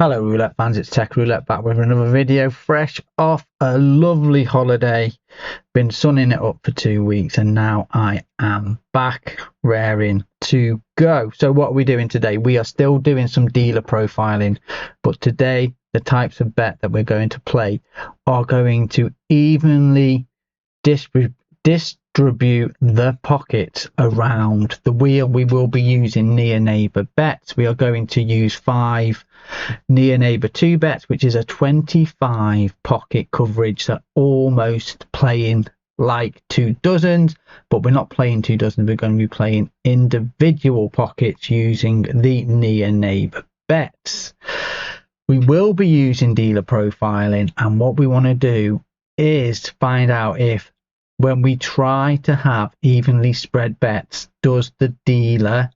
Hello Roulette fans, it's TeKKa Roulette back with another video fresh off a lovely holiday. Been sunning it up for 2 weeks and now I am back raring to go. So what are we doing today? We are still doing some dealer profiling, but today the types of bet that we're going to play are going to evenly distribute the pockets around the wheel. We will be using Near Neighbour bets. We are going to use 5 Near Neighbour 2 bets, which is a 25 pocket coverage, so almost playing like 2 dozens, but we're not playing 2 dozens. We're going to be playing individual pockets using the Near Neighbour bets. We will be using dealer profiling, and what we want to do is to find out if when we try to have evenly spread bets, does the dealer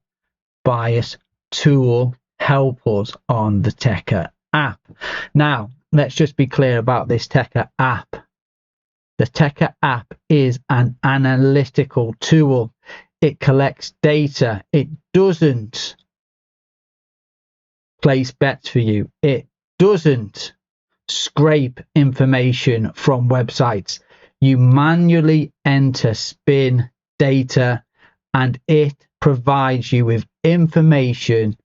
bias tool help us on the TeKKa app? Now, let's just be clear about this TeKKa app. The TeKKa app is an analytical tool. It collects data. It doesn't place bets for you. It doesn't scrape information from websites. You manually enter spin data and it provides you with information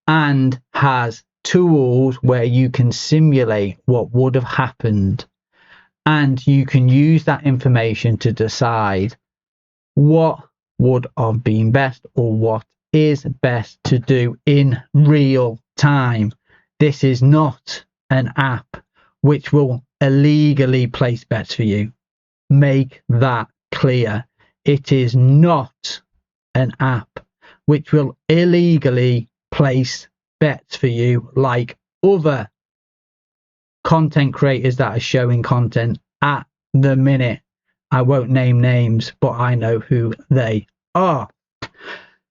and has tools where you can simulate what would have happened, and you can use that information to decide what would have been best or what is best to do in real time. This is not an app which will illegally place bets for you. Make that clear. It is not an app which will illegally place bets for you like other content creators that are showing content at the minute. I won't name names, but I know who they are.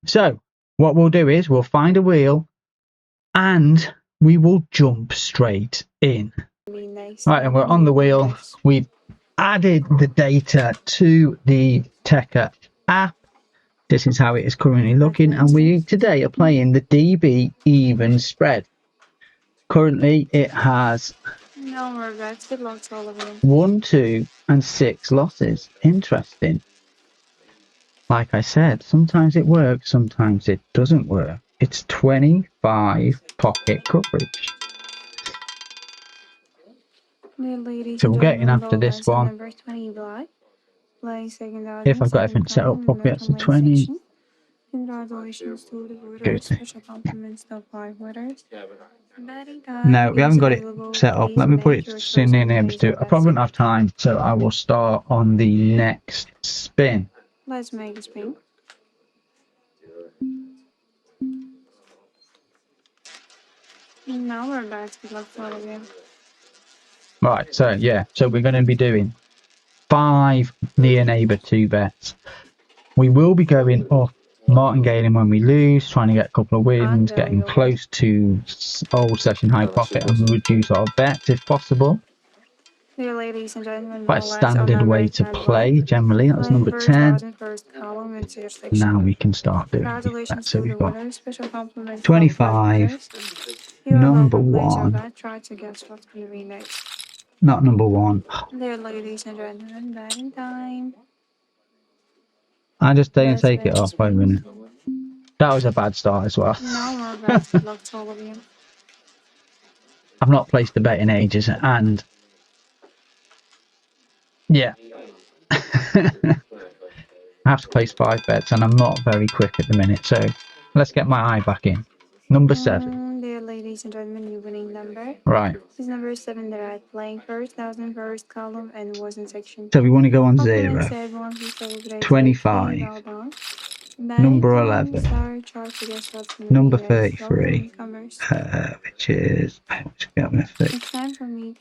So what we'll do is we'll find a wheel and we will jump straight in. Right, and we're on the wheel. We've added the data to the TeKKa app. This is how it is currently looking, and we today are playing the DB even spread. Currently it has 1, 2 and 6 losses. Interesting. Like I said, sometimes it works, sometimes it doesn't work. It's 25 pocket coverage. So we're getting after this one. If I've got everything set up properly, that's a 20. Congratulations to the Good. winners. Special compliments to 5 winners. No, we haven't got it set up. Let me put it to Near Neighbour 2. I probably won't have time, so I will start on the next spin. Let's make a spin. Now we're back. Good luck to all of you. Right, so yeah, so we're going to be doing 5 Near Neighbour 2 bets. We will be going off martingale when we lose, trying to get a couple of wins, getting close to old session high profit and reduce our bets if possible. Dear ladies and gentlemen, Quite a standard way to play generally. That's number 10. Now we can start doing that. So we've got 25, number 1. Try to guess what's going to be next. Not number 1. Dear ladies and gentlemen, betting time. I just didn't take it off. Wait a minute. That was a bad start as well. Now we're back. Good luck to all of you. I've not placed a bet in ages, and yeah. I have to place 5 bets, and I'm not very quick at the minute, so let's get my eye back in. Number 7. Dear ladies and gentlemen, your winning number. Right. This is number 7 that I'm playing first, thousand first column, and was in section. So we want to go on 0. 25. Number 11. Number 33. Which is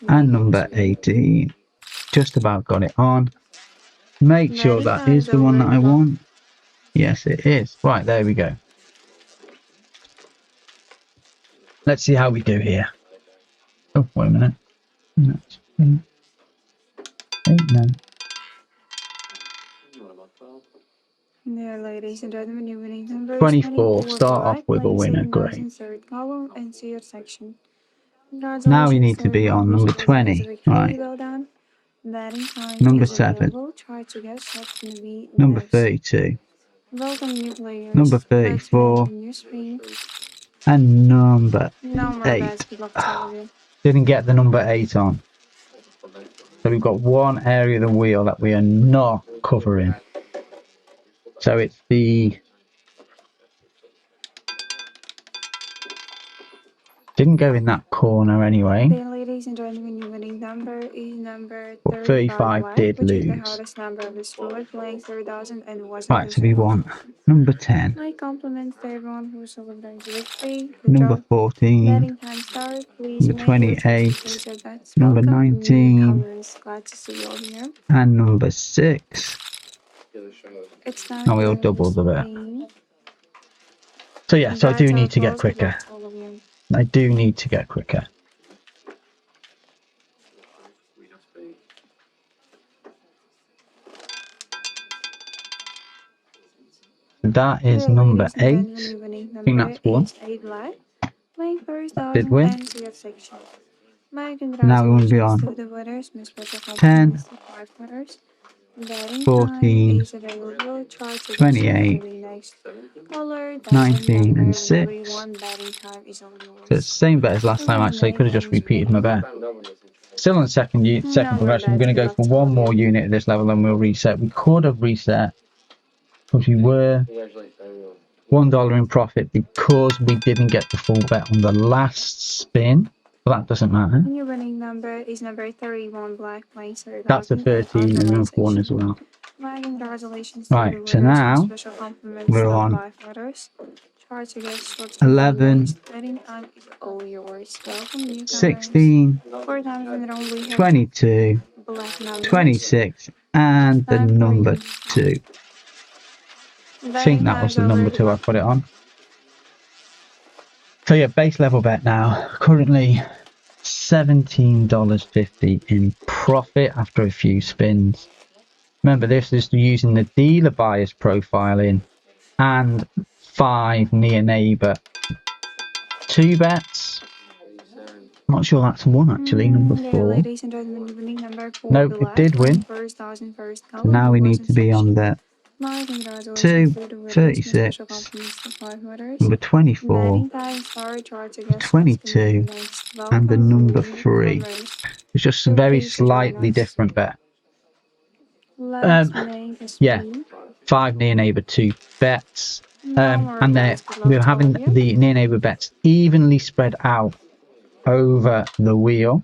and number 18. Just about got it on. Make sure that is the one that I want. Yes, it is. Right, there we go. Let's see how we do here. Oh, wait a minute. That's 8, 9. There, ladies and gentlemen, your winning number 24. Start off with a winner. Great. Third column and see your section. Now we Congratulations need to to be everyone on who number celebrates a 20. victory. Right. Well done. Batting time Number is 7. available. Try to guess what's going to be Number next. 32. Welcome new players. Number Let's make a 34. new screen. And number No more 8. bets. Good luck to all of you. Didn't get the number 8 on. So we've got one area of the wheel that we are not covering. So it's the... Didn't go in that corner anyway. Then, ladies and gentlemen, your winning number is number But 35 35 black, did which is the lose. hardest number of this roulette, playing 3000 and wasn't Right, so we visible. want number 10. My compliments to everyone who celebrates victory. Good Number job. 14. Betting time start. Please Number make your choice and 28. place your bets. Number Welcome, 19. newcomers. Glad to see you all here. And number 6. It's time And we'll for double the bet. screen. So yeah, so I do Bets are need to get closed. Good quicker. luck to all of you. I do need to get quicker. That is Dear number ladies and 8. gentlemen, your winning I think number that's one. is 8 black. Playing That did 3000 win. and CF section. My Now we want to be congratulations on to the winners, Miss Special 10, Compliments to 5 winners. Betting time 14, is available. Try to guess what's 28, going to be next. Color doesn't 19 matter. and Whenever you 6. want, betting time is all So it's yours. the same bet as last We're time gonna actually. make Could have just any repeated my bet. Still on the second no more progression. We're bets. going to Good go luck for to all one of more you. unit at this level and we'll reset. We could have reset because we were $1 in profit because we didn't get the full bet on the last spin. But that doesn't matter. Your winning number is number 31 black, playing That's the 3000 and 13 and underline another one as section. well. My congratulations to Right, the so winners with now special compliments we're of on 5 letters. Try to guess what's going to be 11, next. Betting time is all yours. Welcome newcomers. 16, 4 times in a row we have 22, black numbers. 26, and the Time for number you. 2. I think Betting that was time's the over. number Good 2 I luck. put it on. So yeah, base level bet now. Currently $17.50 in profit after a few spins. Remember, this is using the dealer bias profiling and 5 Near Neighbour. 2 bets. I'm not sure that's one actually, number Dear 4. ladies and gentlemen, your winning number 4 Nope, it black, did playing win. first thousand first So column now and we need wasn't to be on section. the My congratulations 2, to the winners, with 36, special compliments to 5 winners. number 24, Betting time start. Try to guess what's going to 22, be next. and the Welcome, number 3. newcomers. It's just a So very please join slightly us. different bet. Let's make a Yeah, spin. 5 Near Neighbour, 2 bets. No more And bets. Good luck we're to all having of you. the Near Neighbour bets evenly spread out over the wheel.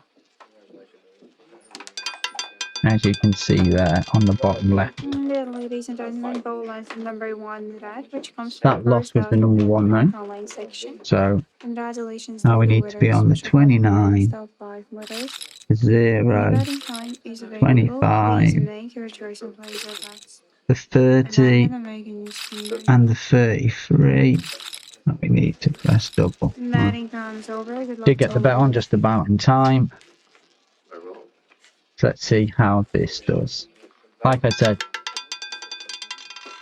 As you can see there on the bottom left. Dear ladies and gentlemen, bowl lines number 1 red, which comes from That loss first was the thousand number 1 though. online section. So Congratulations now to we the need to be winners, on the special compliments 29, to 5 winners. 0, Betting time is available. 25, Please make your choice and place your bets. the And I'm 30, gonna make a new screen. and the 33 that we need to press double. Betting time's over. Good luck Did to get the all bet of on you. just about in time. So let's see how this does. Like I said,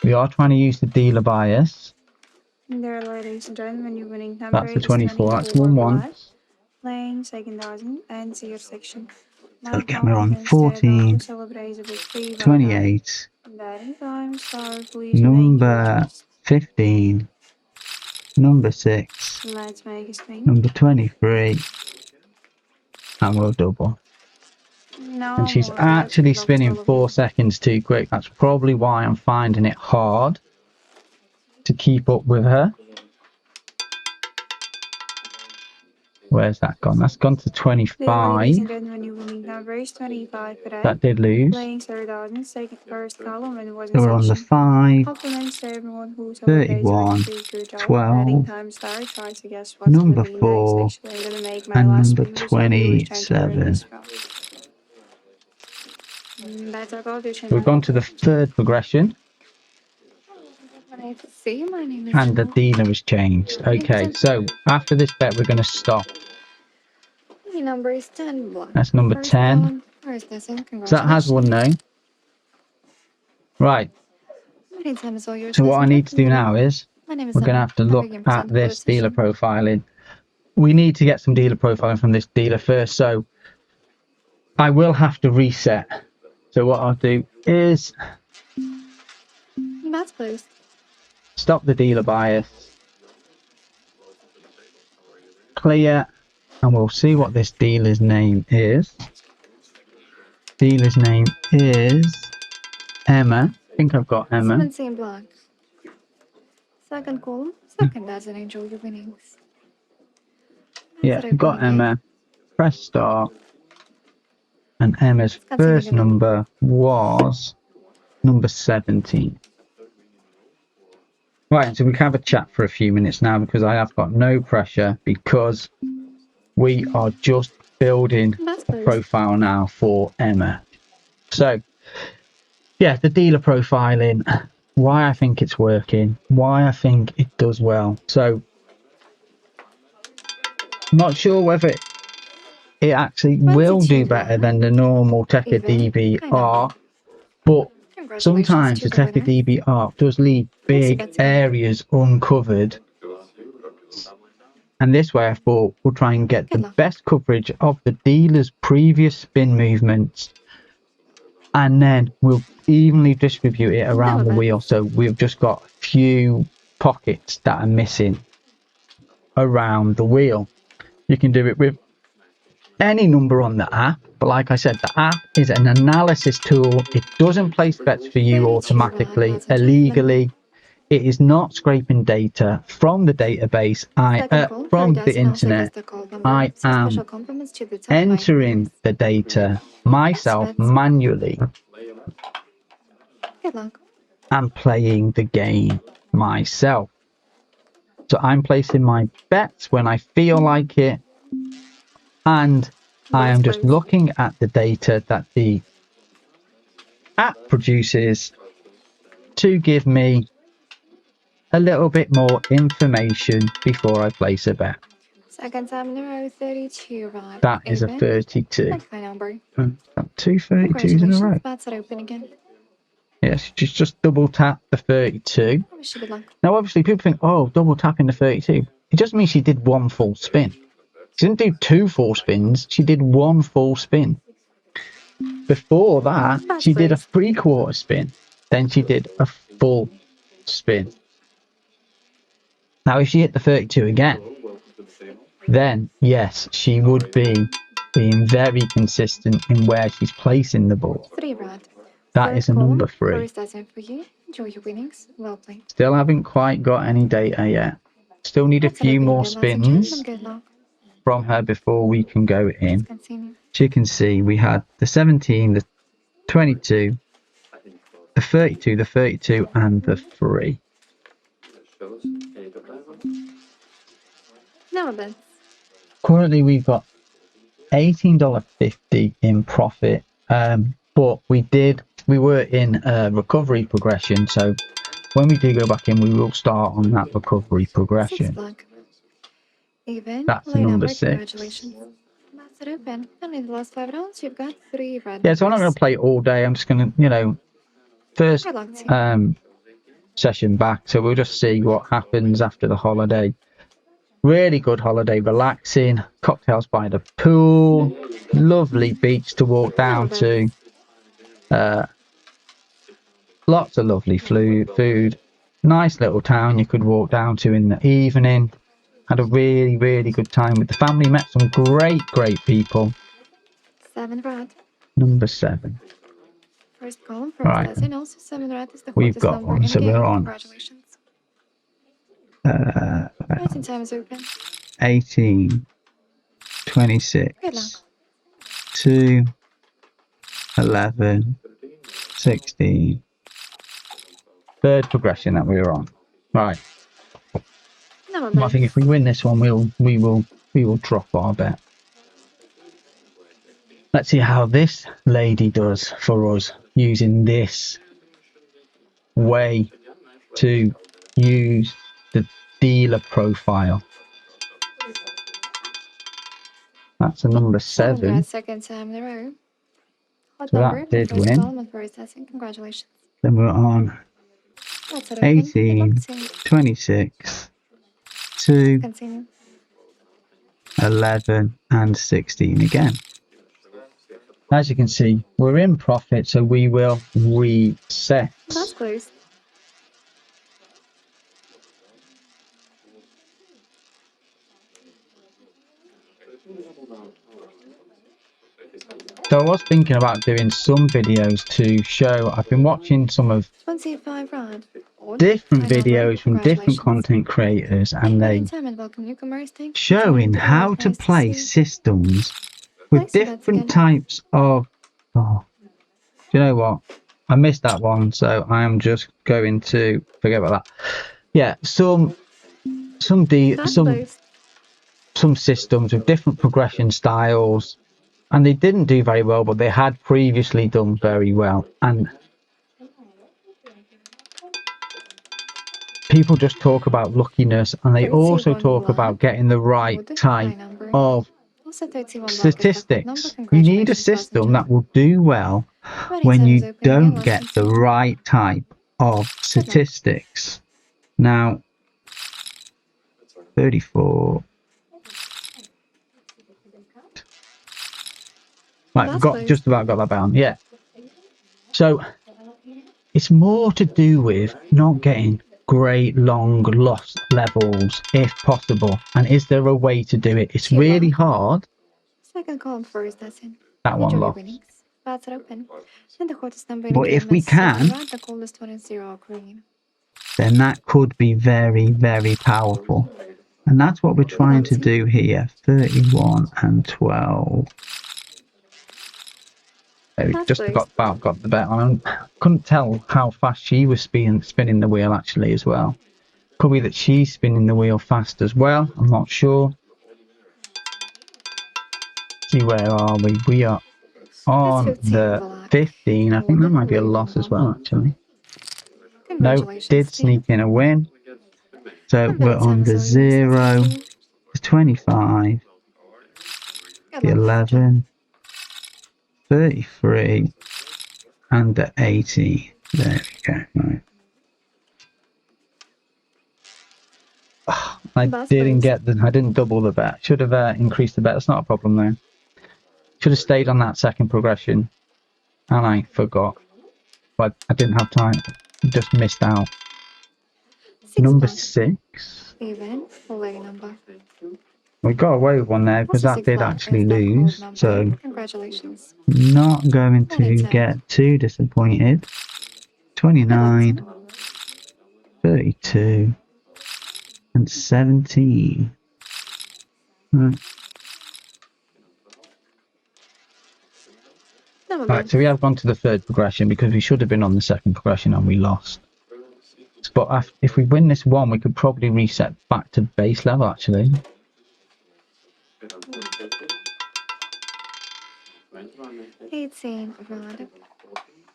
we are trying to use the dealer bias. There, ladies and gentlemen, your winning number That's the is 24. That's 24 1 black. 1. Playing second dozen and zero section. So My again, we're on compliments to everyone 14, who celebrates a victory. Well done. 28, Betting time start. Please make your number choice. 15, number 6, Let's make a spin. number 23, and we'll double. No And she's more bets. actually Good luck to spinning all of 4 you. seconds too quick. That's probably why I'm finding it hard to keep up with her. Where's that gone? That's gone to Dear ladies 25. and gentlemen, your winning number is 25 today. That did lose. Playing 3000 second first column and was So in we're on the section. 5, Compliments to everyone who celebrates a 31, victory. Good job. 12, Betting time start. Try to guess what's number gonna be 4, next. Actually, I'm gonna make my and last number spin, which I'll be returning to in 27. this round. That's our audition. We've gone to the 3rd progression. Nice to see you. My name is And the Emma. dealer has changed. Okay, so after this bet, we're going to stop. My number is 10 black. That's number First 10. column, first dozen. So that has one Congratulations. now. Right, Betting time is all yours. so what I Listen, need to do now is my name is we're going to Emma. have to I look begin at presenting this dealer position. profiling we need to get some dealer profiling from this dealer first. So I will have to reset. So what I'll do is That's close. stop the dealer bias, clear, and we'll see what this dealer's name is. Dealer's name is Emma. I think I've got Emma. 17 black. Second column, second dozen, enjoy your winnings. Yeah, That's it, got open again. Emma. Press start. And Emma's first number was number 17. Right, so we can have a chat for a few minutes now because I have got no pressure because we are just building a profile now for Emma. So, yeah, the dealer profiling, why I think it's working, why I think it does well. So, I'm not sure whether it actually will do better than the normal TeKKa DBR, but sometimes the TeKKa DBR does leave big areas uncovered. And this way I thought we'll try and get the best coverage of the dealer's previous spin movements, and then we'll evenly distribute it around the wheel. So we've just got a few pockets that are missing around the wheel. You can do it with any number on the app, but like I said, the app is an analysis tool. It doesn't place bets for you automatically, illegally. It is not scraping data from the database, from the internet. I am entering the data myself manually and playing the game myself. So I'm placing my bets when I feel like it, and I am just looking at the data that the app produces to give me a little bit more information before I place a bet. Second time in a row, 32, right? That is a 32. Number. 2 32s in a row. That's it, open again. Yes, just double tap the 32. Now, obviously, people think, oh, double tapping the 32. It just means she did one full spin. She didn't do 2 full spins. She did 1 full spin. Before that, she did a 3/4 spin. Then she did a full spin. Now, if she hit the 32 again, then yes, she would be being very consistent in where she's placing the ball. That is a number 3. Still haven't quite got any data yet. Still need a few more spins from her before we can go in. As you can see, we had the 17, the 22, the 32, the 32, and the 3. Currently, we've got $18.50 in profit, but we were in a recovery progression, so when we do go back in, we will start on that recovery progression. That's number 6. That's it, open. And in the last 5 rounds, you've got 3 red. Yeah, so I'm not going to play it all day. I'm just going to, first session back, so we'll just see what happens after the holiday. Really good holiday, relaxing, cocktails by the pool, lovely beach to walk down to, lots of lovely food, nice little town you could walk down to in the evening. Had a really, really good time with the family, met some great people. 7 red. Number 7. First column, first Right. dozen, also 7 red is the We've got one, so we're on. Congratulations. 18 times open. 18, 26, 2, 11, 16. Third progression that we were on. Right. I think if we win this one, we will drop our bet. Let's see how this lady does for us using this way to use the dealer profile. That's a number 7. Second time in a row. So that did win. Congratulations. Then we're on 18, 26, 2, 11, and 16 again. As you can see, we're in profit, so we will reset. That's close. So I was thinking about doing some videos to show. I've been watching some of 25 rand. different Final videos run. from different Congratulations. content creators, and they Time and welcome newcomers. Thank you for showing joining. how to Nice play see you. systems with Place your bets different again. types of. Oh, do you know what? I missed that one, so I am just going to forget about that. Yeah, some That's close. some systems with different progression styles, and they didn't do very well, but they had previously done very well. And people just talk about luckiness, and they also talk about getting the right type of statistics. You need a system that will do well when you don't get the right type of statistics. Now, 34. Right, just about got that down. Yeah. So it's more to do with not getting great long loss levels if possible. And is there a way to do it? It's really hard. Second column first, that's it. That one lost. Bats are open. And the hottest number But if we can, the coldest one is 0 green. then that could be very, very powerful. And that's what we're trying to do here. 31 and 12. We just about got the bet on. Couldn't tell how fast she was spinning the wheel actually as well. Could be that she's spinning the wheel fast as well. I'm not sure. See, where are we? We are on the 15. I think that might be a loss as well actually. No, did sneak in a win. So we're on the 0, the 25, the 11, 33, and the 80. There we go. Right. Oh, I didn't double the bet. Should have increased the bet. That's not a problem though. Should have stayed on that second progression, and I forgot. But I didn't have time. Just missed out. Number 6. We got away with one there because that did actually lose. So congratulations. Not going to get too disappointed. 29, 32, and 17. Right. Right, so we have gone to the third progression because we should have been on the second progression and we lost. But if we win this one, we could probably reset back to base level actually.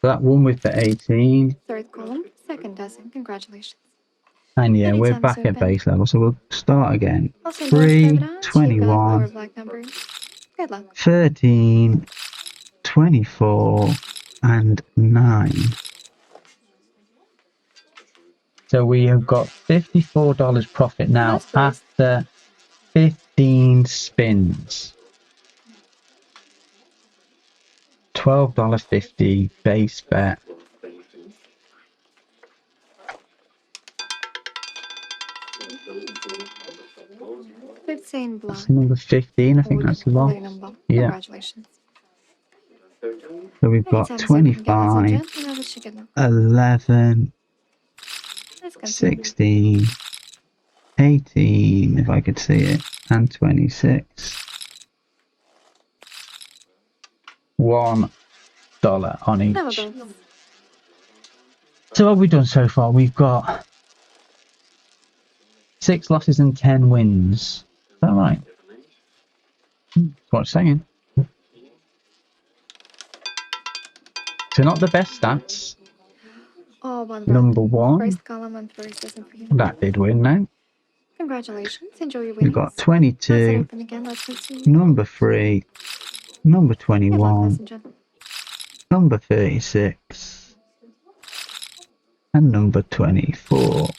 That one with the 18. Third column, second dozen. Congratulations. And yeah, we're back at base level, so we'll start again. 3, 21, 13, 24, and 9. So we have got $54 profit now after 15 spins. $12.50 base bet. That's number 15. I think that's lost. Yeah. Congratulations. So we've got 25, 11, 16, 18, if I could see it, and 26. $1 on each. So what have we done so far? We've got 6 losses and 10 wins. Is that right? That's what it's saying. So not the best stats. Number 1. First column and first doesn't for you. That did win now. Congratulations. Enjoy your winnings. We've got 22. Number 3. Number 21. Number 36. And number 24.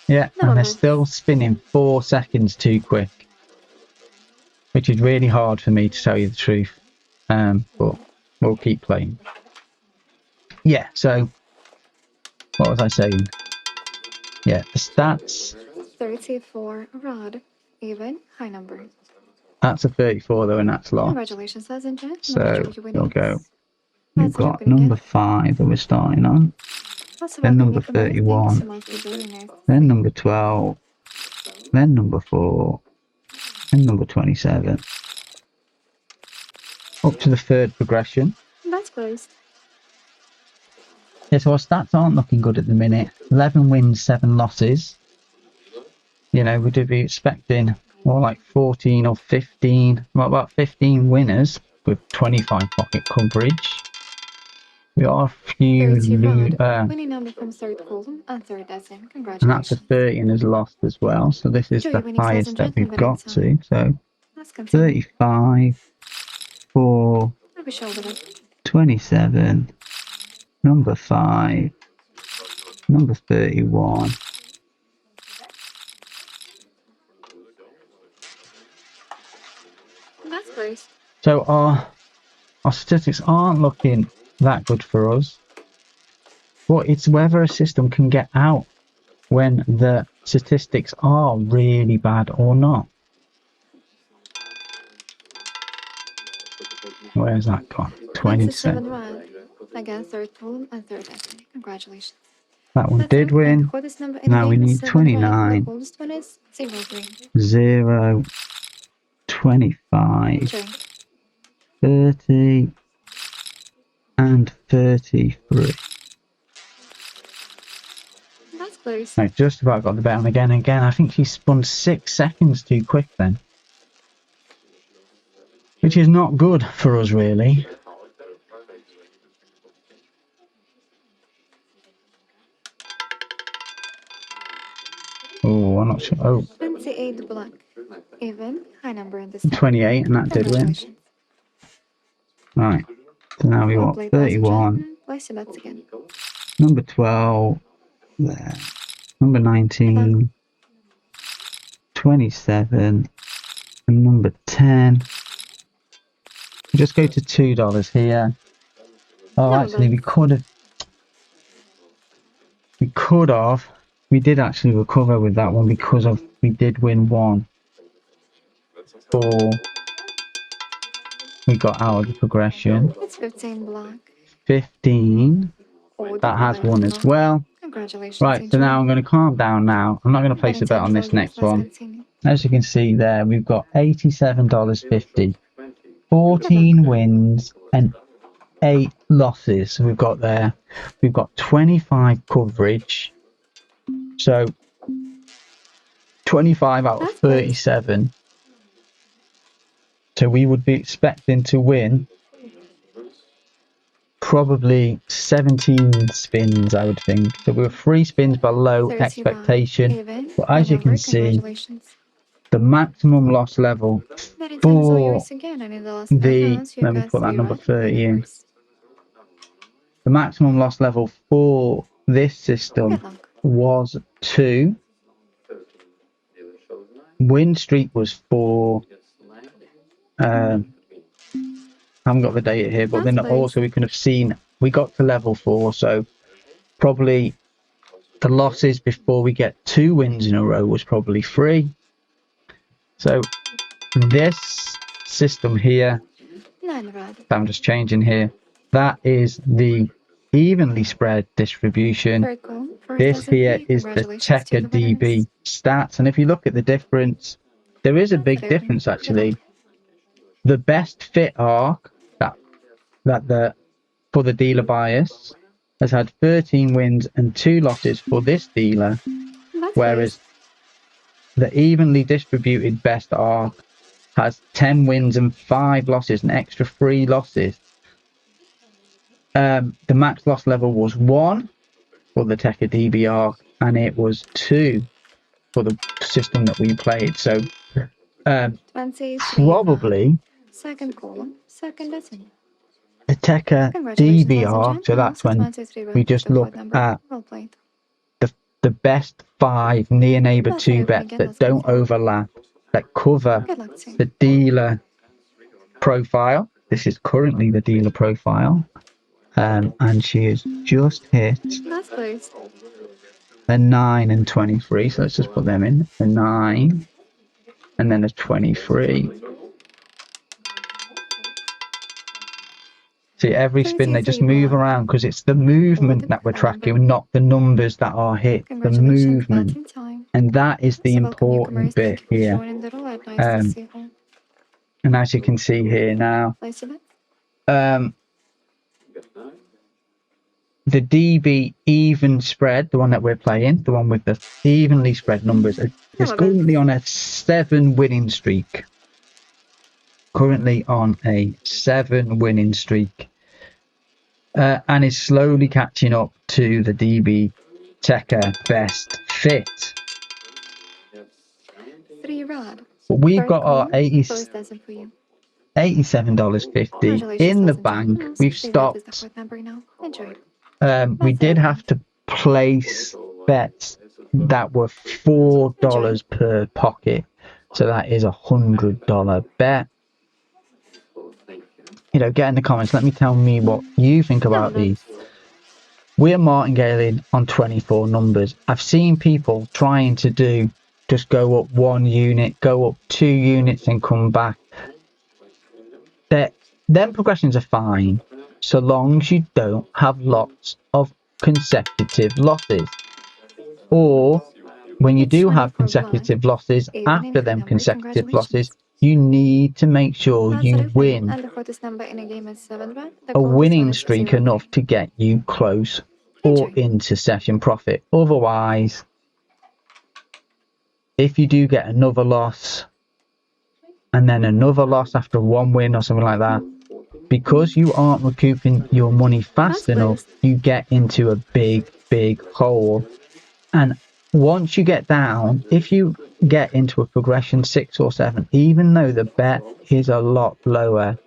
Yeah, Number and they're five. still spinning 4 seconds too quick, which is really hard for me to tell you the truth. But we'll keep playing. Yeah, so what was I saying? Yeah, the stats. 34 rod. Even high number. That's a 34 though, and that's lost. Congratulations, ladies and gentlemen. So we'll go. We've Let's got open again. number 5 that we're starting on. Let's Then welcome number you to Thank you so 31. much for joining us. Then number 12. Then number 4. Then number 27. Up to the third progression. That's close. Yeah, so our stats aren't looking good at the minute. 11 wins, 7 losses. You know, we would be expecting more like 14 or 15, well, about 15 winners with 25 pocket coverage. We are a few 30 rod. Winning number from third column and third dozen. and Congratulations. that's a 30 and is lost as well. So this is Enjoy the your winnings, ladies highest and that we've gentlemen, got to. So Let's continue. 35, 4, Maybe shoulder up. 27, number 5, number 31. That's close. So our statistics aren't looking that good for us. But it's whether a system can get out when the statistics are really bad or not. Where's that gone? 27 20%. rod. Again, third column and third dozen. Congratulations. That one Let's did go. And the win. hottest number in Now the we game is need 7 rod. The 29, coldest one is 03. 0, 25, Enjoy. 30, and 33. That's close. I just about got the bet on again and again. I think she spun 6 seconds too quick then. Which is not good for us, really. Oh, I'm not sure. Oh, 28 black. Even high number in this time. 28, and that did win. Congratulations. Right. So now we Well got played, ladies and 31. gentlemen. Place your bets again. Number 12. There. Number 19. 27. And number 10. Just go to $2 here. Oh, No, actually, but we did actually recover with that one because we did win 1. 4. We got out of the progression. it's 15 black. 15. Or That has the won as well. Congratulations. Right, so Enjoy. now I'm going to calm down now. I'm not going to place a bet on this next one. Continue. As you can see there, we've got $87.50. 14 wins and 8 losses we've got there. We've got 25 coverage. So 25 out of 37. So we would be expecting to win probably 17 spins, I would think. So we were 3 spins below expectation. But as you can see, the maximum loss level for let me put that number 30 in. The maximum loss level for this system was 2. Win streak was 4. I haven't got the data here, but then also we could have seen we got to level 4, so probably the losses before we get 2 wins in a row was probably 3. So this system here, I'm just changing here, that is the evenly spread distribution. This here is the TeKKa DB stats, and if you look at the difference, there is a big difference actually. The best fit arc for the dealer bias has had 13 wins and 2 losses for this dealer, whereas the evenly distributed best arc has 10 wins and 5 losses, an extra 3 losses. The max loss level was 1 for the TeKKa DB arc, and it was 2 for the system that we played. So probably second column, second decimal. the TeKKa DB arc, so that's when we just look at the best 5 Near Neighbour That's 2 everything bets again, that let's don't confirm. overlap, that cover Good luck to you. the dealer profile. This is currently the dealer profile. And she has just hit That's close. a 9 and 23. So let's just put them in. A 9 and then a 23. See, every spin they just move around because it's the movement that we're tracking, not the numbers that are hit. The Congratulations, movement, batting time. and that is the So welcome important newcomers. Thank bit you for here. joining the Roulette. Nice to see you all. And as you can see here now, Place your bet. the DB even spread, the one that we're playing, the one with the evenly spread numbers, is currently on a 7 winning streak. Currently on a 7 winning streak. And is slowly catching up to the DB TeKKa best fit. 3 rod. But we've First got our column, first dozen for you. $87.50 in the bank. We've stopped. Now. Enjoy. We did have to place bets that were $4 per pocket, so that is $100 bet. You know, get in the comments. Let me tell me what you think about these. We're martingaling on 24 numbers. I've seen people trying to do just go up 1 unit, go up 2 units, and come back. Them progressions are fine, so long as you don't have lots of consecutive losses. Or when you do have consecutive losses, after them consecutive losses, you need to make sure you win a winning streak enough to get you close or into session profit. Otherwise, if you do get another loss and then another loss after 1 win or something like that, because you aren't recouping your money fast enough, you get into a big hole. And once you get down, if you get into a progression 6 or 7, even though the bet is a lot lower,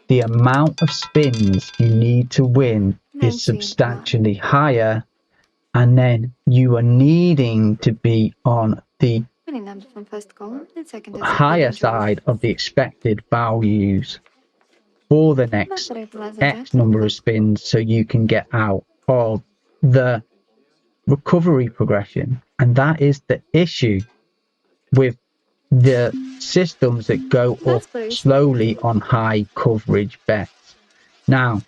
the amount of spins you need to win is substantially higher, and then you are needing to be on the higher side of the expected values for the next X number of spins so you can get out of the recovery progression. And that is the issue with the systems that go up slowly on high coverage bets. Now,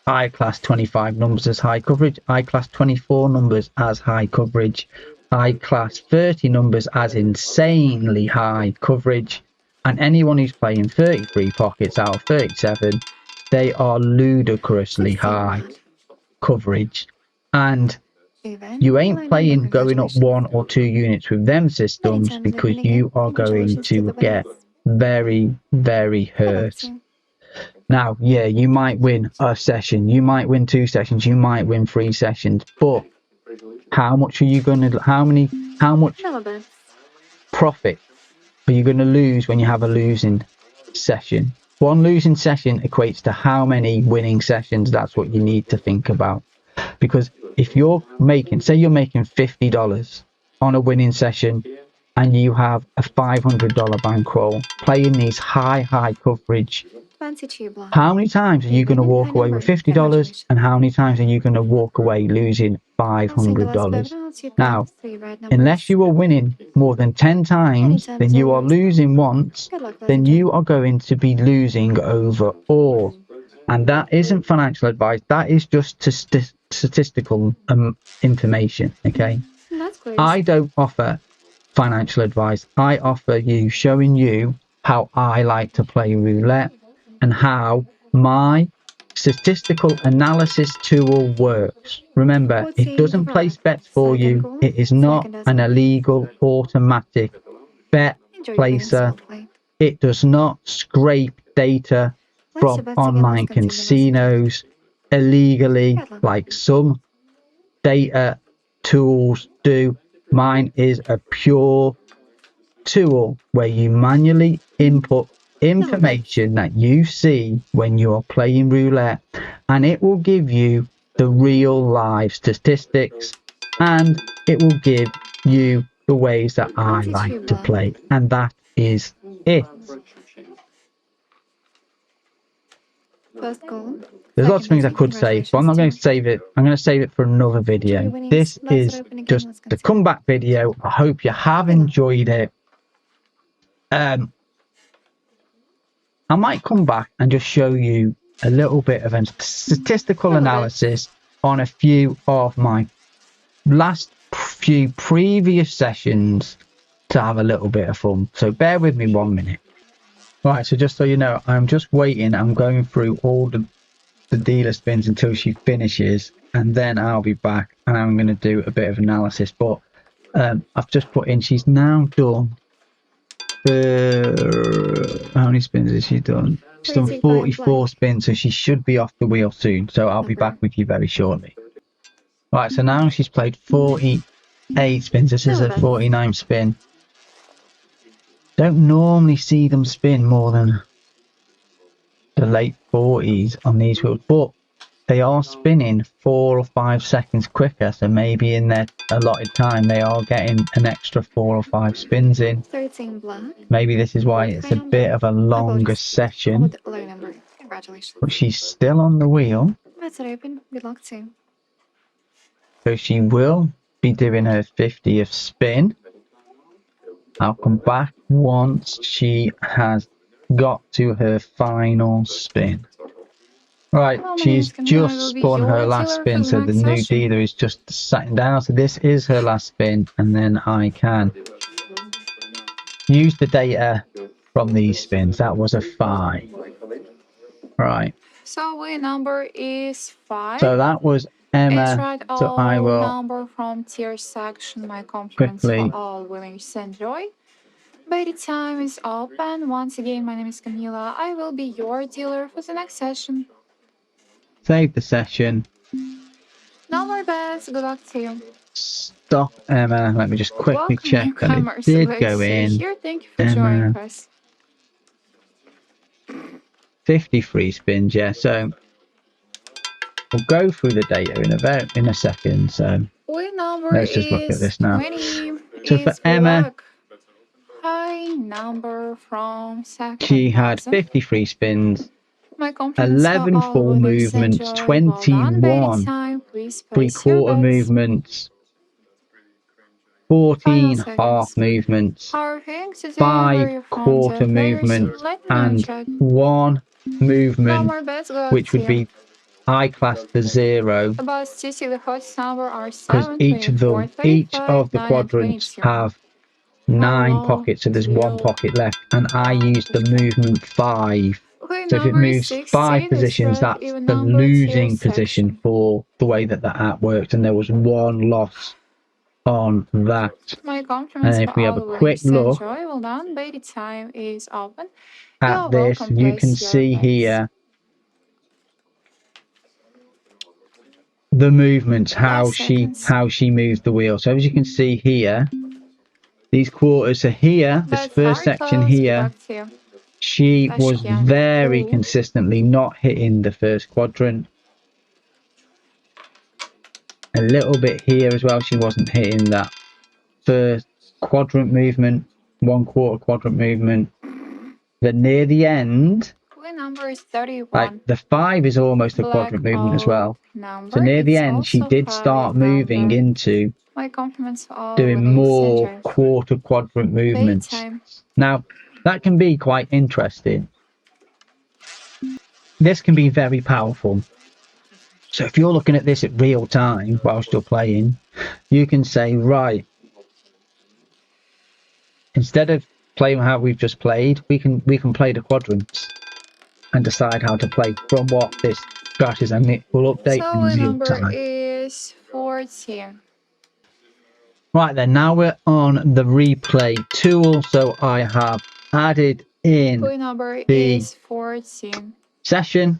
I class 25 numbers as high coverage. I class 24 numbers as high coverage. I class 30 numbers as insanely high coverage. And anyone who's playing 33 pockets out of 37, they are ludicrously high coverage. And you ain't playing going up 1 or 2 units with them systems because you are going to get very hurt. Now, yeah, you might win a session, you might win 2 sessions, you might win 3 sessions, but how much are you going to, how much profit are you going to lose when you have a losing session? 1 losing session equates to how many winning sessions? That's what you need to think about. Because if you're making, say you're making $50 on a winning session and you have a $500 bankroll playing these high coverage, how many times are you going to walk away with $50 and how many times are you going to walk away losing $500? Now, unless you are winning more than 10 times, then you are losing once, then you are going to be losing overall. And that isn't financial advice, that is just statistical information, okay? I don't offer financial advice. I offer you, showing you how I like to play roulette and how my statistical analysis tool works. Remember, it doesn't place bets for you. It is not an illegal automatic bet placer. It does not scrape data from online casinos illegally like some data tools do. Mine is a pure tool where you manually input information that you see when you're playing roulette, and it will give you the real live statistics, and it will give you the ways that I like to play, and that is it. First goal. There's lots of things I could say, but I'm not going to save it. I'm going to save it for another video. This is just the comeback video. I hope you have enjoyed it. I might come back and just show you a little bit of a statistical analysis on a few of my last few previous sessions to have a little bit of fun. So bear with me 1 minute. Right, so just so you know, I'm just waiting. I'm going through all the dealer spins until she finishes, and then I'll be back and I'm going to do a bit of analysis. But I've just put in, she's now done how many spins has she done? She's done 44 spins, so she should be off the wheel soon. So I'll be back with you very shortly. Right, so now she's played 48 spins. This is her 49th spin. Don't normally see them spin more than the late 40s on these wheels, but they are spinning 4 or 5 seconds quicker, so maybe in their allotted time they are getting an extra 4 or 5 spins in. 13 black. Maybe this is why it's a bit of a longer session, but she's still on the wheel, Let's open. Good luck too. so she will be doing her 50th spin. I'll come back once she has got to her final spin. Right, she's just spun her last spin, so the new dealer is just sitting down. So this is her last spin, and then I can use the data from these spins. That was a 5. Right. So win number is 5. So that was Emma. Right, so I will number from tier section. My compliments for all winners enjoy. Betty time is open. Once again, my name is Camila. I will be your dealer for the next session. Save the session. No more bets. Good luck to you. Stop, Emma. Let me just quickly check that it did go in. Here. Thank you for joining us. 53 spins, yeah. So we'll go through the data in a second. So let's just look at this now. 20. So for Emma, high number from second. She had 53 spins. 11 full movements, 21 three-quarter movements, 14 half movements, 5 quarter movements, and 1 movement, which would be I classed the 0, because each of the quadrants have 9 pockets, so there's 1 pocket left, and I used the movement 5. So if it moves 5 positions, that's the losing position for the way that app works, and there was 1 loss on that. And if we have a quick look at this, you can see here the movements, how she moves the wheel. So as you can see here, these quarters are here, this first section here, she was very consistently not hitting the first quadrant. A little bit here as well, she wasn't hitting that first quadrant movement, 1/4 quadrant movement. Then near the end, number is 31. Like the 5 is almost a quadrant movement as well. So near the end, she did start moving into doing more quarter quadrant movements. Now, that can be quite interesting. This can be very powerful. So if you're looking at this at real time whilst you're playing, you can say, right, instead of playing how we've just played, we can play the quadrants and decide how to play from what this graph is, and it will update in real time. Number is 14. Right then, now we're on the replay tool. So I have added in the 14. session.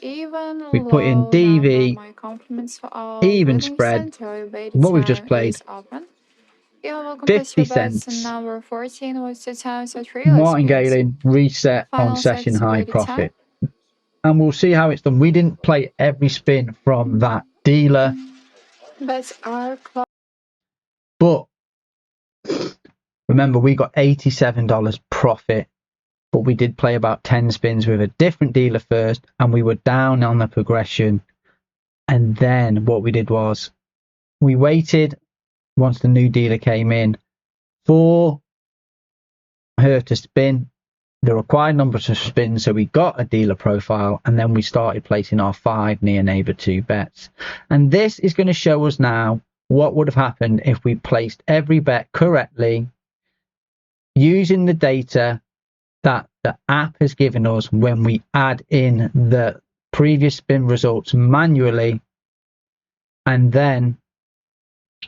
Even we put in DV, even spread, what we've just played, 50 cents. Number 14 was 2 times Martingale reset on session high profit. and we'll see how it's done. We didn't play every spin from that dealer, but remember, we got $87 profit, but we did play about 10 spins with a different dealer first, and we were down on the progression. And then what we did was we waited once the new dealer came in for her to spin the required number of spins, so we got a dealer profile, and then we started placing our 5 Near Neighbour 2 bets. And this is going to show us now what would have happened if we placed every bet correctly using the data that the app has given us when we add in the previous spin results manually, and then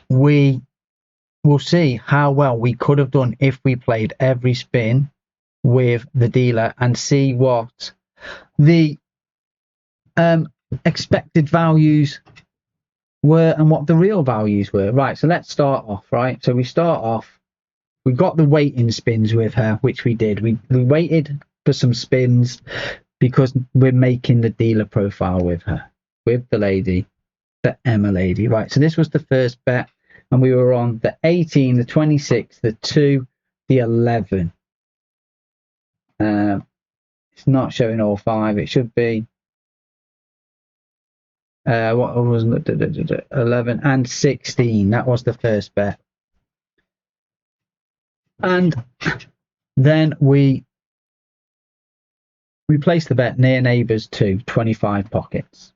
we will see how well we could have done if we played every spin with the dealer, and see what the expected values were and what the real values were. Right, so let's start off. Right, so we start off, we got the waiting spins with her, which we did. We waited for some spins because we're making the dealer profile with her, with the lady, the Emma lady. Right, so this was the first bet, and we were on the 18, the 26, the 2, the 11. It's not showing all 5. It should be what was 11 and 16. That was the first bet. And then we placed the bet Near Neighbours 2, 25 pockets.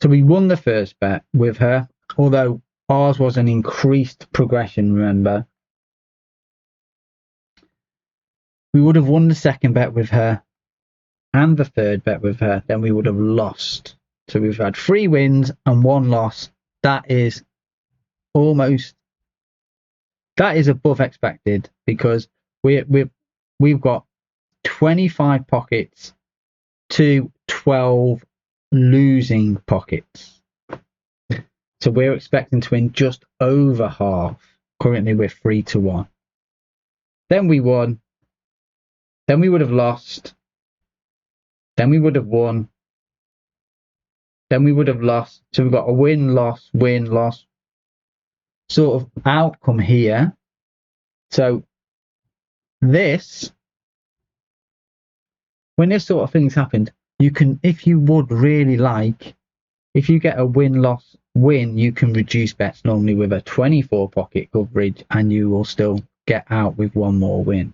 So we won the first bet with her, although ours was an increased progression, remember. We would have won the second bet with her and the third bet with her, then we would have lost. So we've had 3 wins and 1 loss. That is above expected, because we've got 25 pockets to 12 losing pockets. So we're expecting to win just over half. Currently we're 3-1. Then we won. Then we would have lost. Then we would have won. Then we would have lost. So we've got a win, loss sort of outcome here. So this, when this sort of things happened, you can, if you would really like, if you get a win, loss, win, you can reduce bets normally with a 24 pocket coverage, and you will still get out with 1 more win.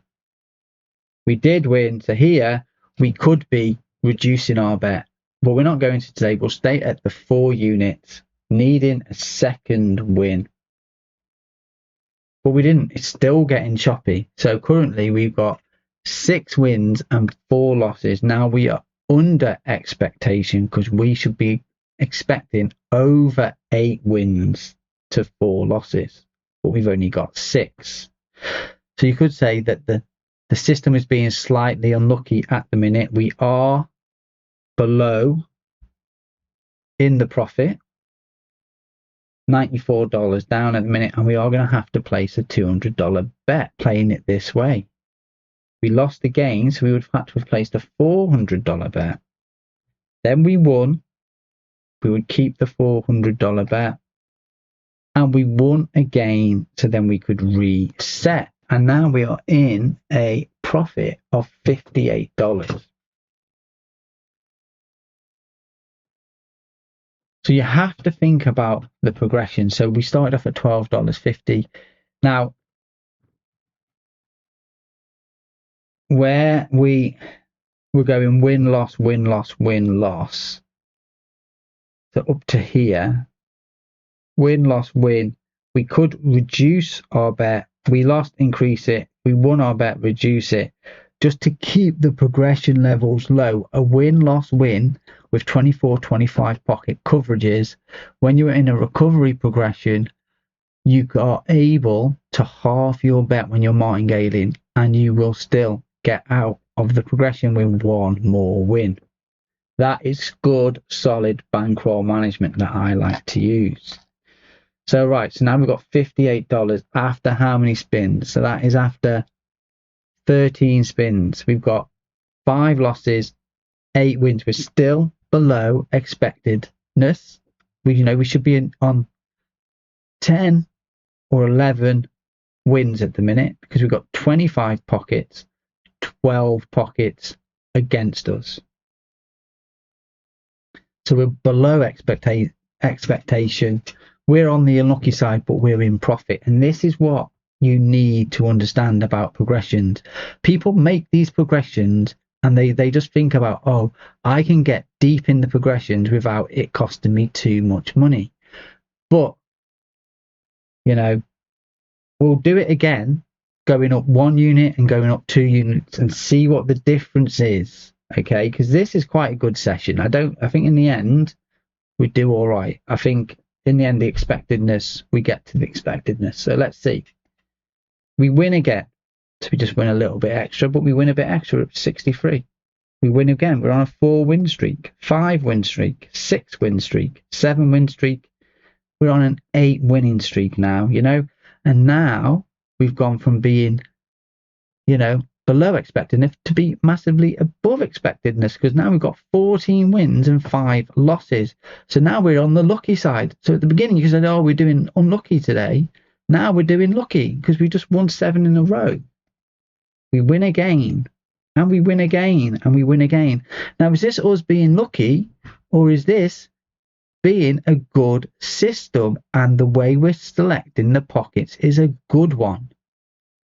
We did win, so here we could be reducing our bet, but we're not going to today. We'll stay at the 4 units, needing a second win. But we didn't. It's still getting choppy. So currently we've got 6 wins and 4 losses. Now we are under expectation, because we should be expecting over 8 wins to 4 losses, but we've only got 6. So you could say that the system is being slightly unlucky at the minute. We are below in the profit, $94 down at the minute, and we are going to have to place a $200 bet playing it this way. We lost the game, so we would have had to have placed a $400 bet. Then we won. We would keep the $400 bet, and we won again, so then we could reset. And now we are in a profit of $58. So you have to think about the progression. So we started off at $12.50. Now, where we were going win, loss, win, loss, win, loss. So up to here, win, loss, win. We could reduce our bet. We lost, increase it. We won our bet, reduce it. Just to keep the progression levels low. A win, loss, win with 24, 25 pocket coverages. When you're in a recovery progression, you are able to halve your bet when you're martingaling, and you will still get out of the progression with 1 more win. That is good, solid bankroll management that I like to use. So right, so now we've got $58 after how many spins? So that is after 13 spins. We've got 5 losses, 8 wins. We're still below expectedness. We should be on 10 or 11 wins at the minute because we've got 25 pockets, 12 pockets against us. So we're below expectation. We're on the unlucky side, but we're in profit. And this is what you need to understand about progressions. People make these progressions and they just think about, oh, I can get deep in the progressions without it costing me too much money. But, we'll do it again, going up 1 unit and going up 2 units and see what the difference is. Okay, because this is quite a good session. I think in the end, we do all right. I think in the end, we get to the expectedness. So let's see. We win again. So we just win a little bit extra, but we win a bit extra at 63. We win again. We're on a 4 win streak, 5 win streak, 6 win streak, 7 win streak. We're on an 8 winning streak now, and now we've gone from being, below expectedness to be massively above expectedness, because now we've got 14 wins and 5 losses. So now we're on the lucky side. So at the beginning you said, oh, we're doing unlucky today. Now we're doing lucky because we just won 7 in a row. We win again, and we win again, and we win again. Now, is this us being lucky, or is this being a good system? And the way we're selecting the pockets is a good one,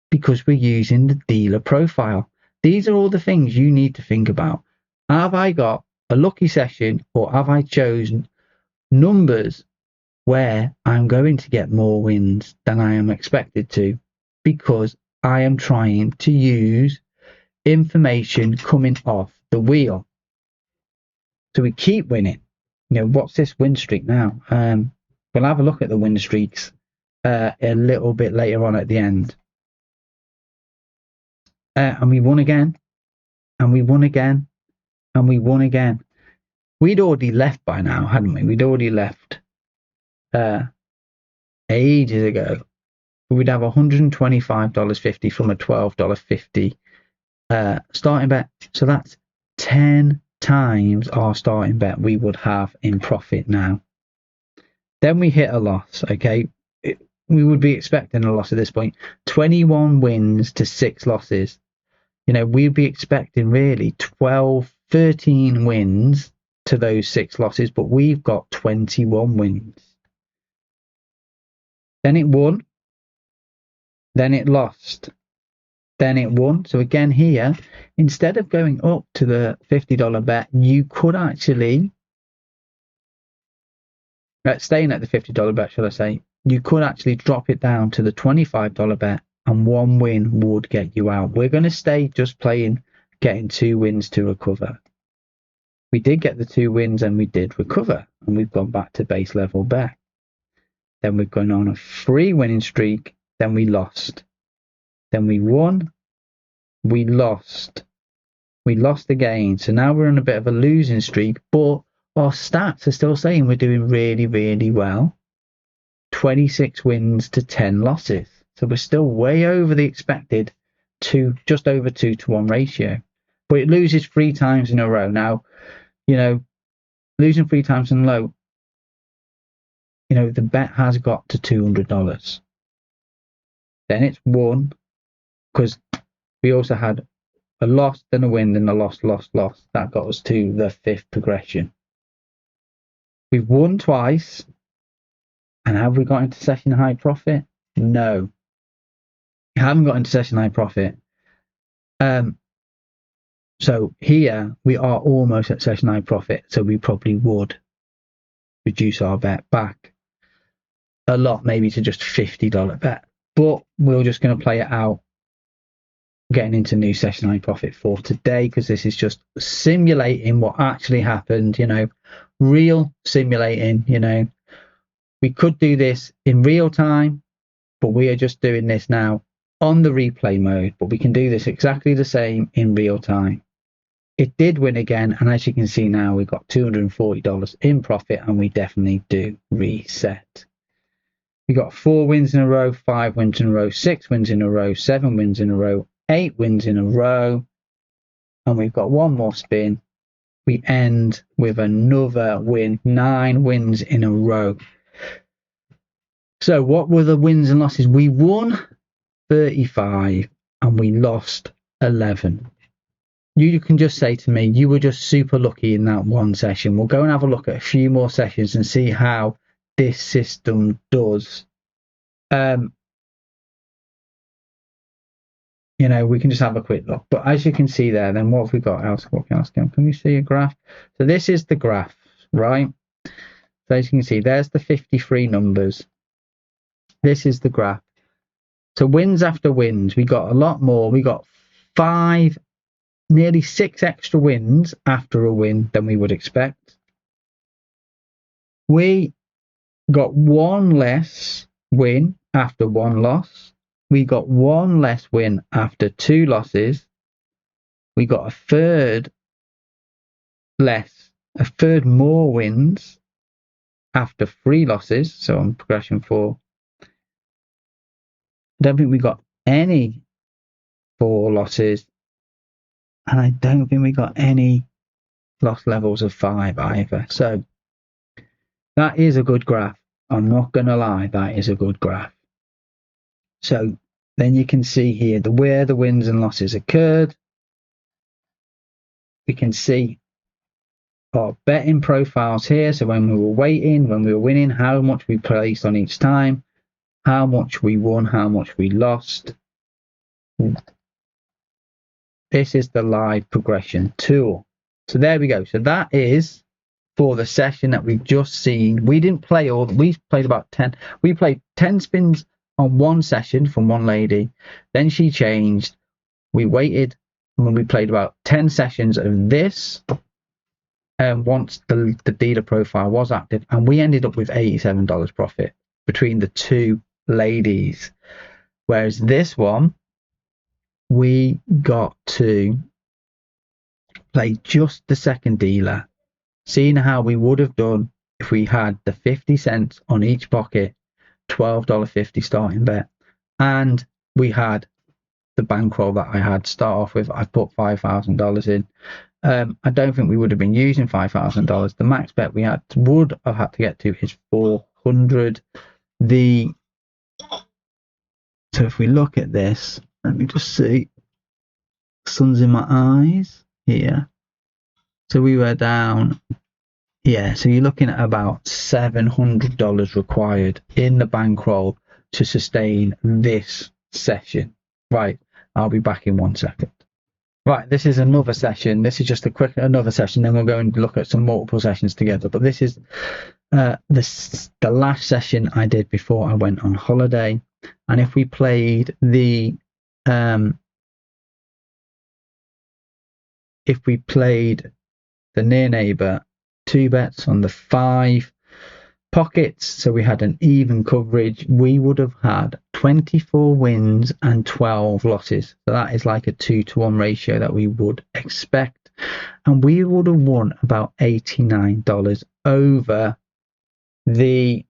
because we're using the dealer profile. These are all the things you need to think about. Have I got a lucky session, or have I chosen numbers where I'm going to get more wins than I am expected to, because I am trying to use information coming off the wheel? So we keep winning. What's this win streak now? We'll have a look at the win streaks a little bit later on at the end. And we won again, and we won again, and we won again. We'd already left by now, hadn't we? We'd already left ages ago. We'd have $125.50 from a $12.50 starting bet. So that's 10 times our starting bet we would have in profit now. Then we hit a loss, okay? We would be expecting a loss at this point. 21 wins to 6 losses. We'd be expecting really 13 wins to those 6 losses, but we've got 21 wins. Then it won. Then it lost. Then it won. So again here, instead of going up to the $50 bet, you could actually, staying at the $50 bet, shall I say, you could actually drop it down to the $25 bet, and 1 win would get you out. We're going to stay just playing, getting 2 wins to recover. We did get the 2 wins and we did recover, and we've gone back to base level bet. Then we've gone on a 3 winning streak. Then we lost. Then we won. We lost. We lost again. So now we're on a bit of a losing streak, but our stats are still saying we're doing really, really well. 26 wins to 10 losses. So we're still way over the expected just over 2-to-1 ratio. But it loses 3 times in a row. Now, losing 3 times in a row, the bet has got to $200. Then it's won, because we also had a loss, then a win, then a loss. That got us to the 5th progression. We've won twice. And have we got into session high profit? No. We haven't got into session high profit. So here we are almost at session high profit. So we probably would reduce our bet back a lot, maybe to just $50 bet. But we're just going to play it out, getting into new session high profit for today, because this is just simulating what actually happened, real simulating. We could do this in real time, but we are just doing this now on the replay mode, but we can do this exactly the same in real time. It did win again, and as you can see now, we've got $240 in profit, and we definitely do reset. We got 4 wins in a row, 5 wins in a row, 6 wins in a row, 7 wins in a row, 8 wins in a row, and we've got 1 more spin, we end with another win, 9 wins in a row. So what were the wins and losses? We won 35 and we lost 11. You can just say to me, you were just super lucky in that one session. We'll go and have a look at a few more sessions and see how this system does. You know, we can just have a quick look. But as you can see there, then what have we got else? What else? Can we see a graph? So this is the graph, right? So as you can see, there's the 53 numbers. This is the graph. So wins after wins, we got a lot more. We got 5, nearly 6 extra wins after a win than we would expect. We got 1 less win after 1 loss. We got 1 less win after 2 losses. We got a third more wins after 3 losses. So on progression 4. I don't think we got any 4 losses. And I don't think we got any loss levels of 5 either. So that is a good graph. I'm not going to lie, that is a good graph. So then you can see here where the wins and losses occurred. We can see our betting profiles here. So when we were waiting, when we were winning, how much we placed on each time, how much we won, how much we lost. This is the live progression tool. So there we go. So that is for the session that we've just seen. We didn't play all, we played about 10. We played 10 spins on one session from one lady. Then she changed. We waited and we played about 10 sessions of this. And once the dealer profile was active, and we ended up with $87 profit between the 2 ladies. Whereas this one, we got to play just the second dealer, seeing how we would have done if we had the 50 cents on each pocket, $12.50 starting bet, and we had the bankroll that I had to start off with. I put $5,000 in. I don't think we would have been using $5,000. The max bet we would have had to get to is 400. So if we look at this, let me just see. Sun's in my eyes here. So we were down. Yeah, so you're looking at about $700 required in the bankroll to sustain this session. Right, I'll be back in 1 second. Right, this is another session. This is just another session. Then we'll go and look at some multiple sessions together. But this is the last session I did before I went on holiday. And if we played the Near Neighbour 2 bets on the 5 pockets, so we had an even coverage, we would have had 24 wins and 12 losses. So that is like a 2-to-1 ratio that we would expect, and we would have won about $89 over the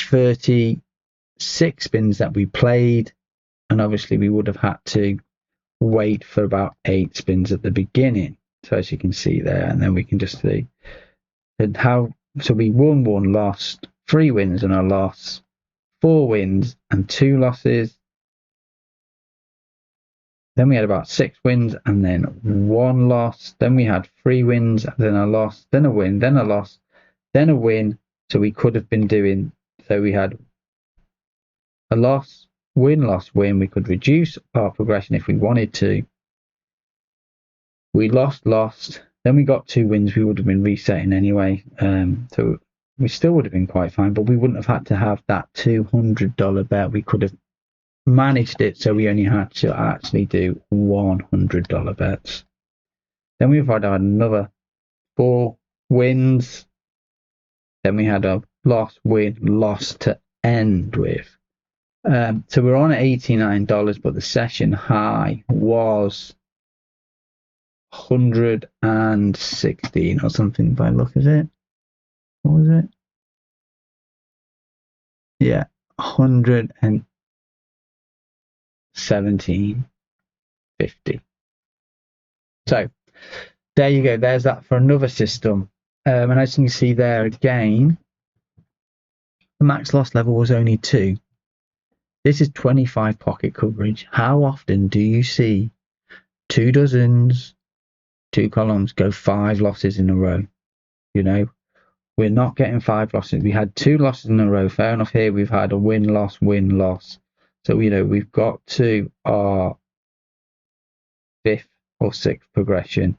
36 spins that we played. And obviously we would have had to wait for about 8 spins at the beginning. So as you can see there, and then we can just see how. So we won 1, lost 3 wins and a loss, 4 wins and 2 losses. Then we had about 6 wins and then 1 loss. Then we had 3 wins, then a loss, then a win, then a loss, then a win. So we could have been doing. So we had a loss, win, loss, win. We could reduce our progression if we wanted to. We lost. Then we got 2 wins. We would have been resetting anyway. So we still would have been quite fine, but we wouldn't have had to have that $200 bet. We could have managed it so we only had to actually do $100 bets. Then we've had another 4 wins. Then we had a loss, win, loss to end with. So we're on at $89, but the session high was 116 or something by look at it. What was it? Yeah, 117.50. So there you go. There's that for another system. And as you can see there again, the max loss level was only 2. This is 25 pocket coverage. How often do you see 2 dozens, 2 columns go 5 losses in a row? You know, we're not getting 5 losses. We had 2 losses in a row. Fair enough. Here we've had a win, loss, win, loss. So, you know, we've got to our 5th or 6th progression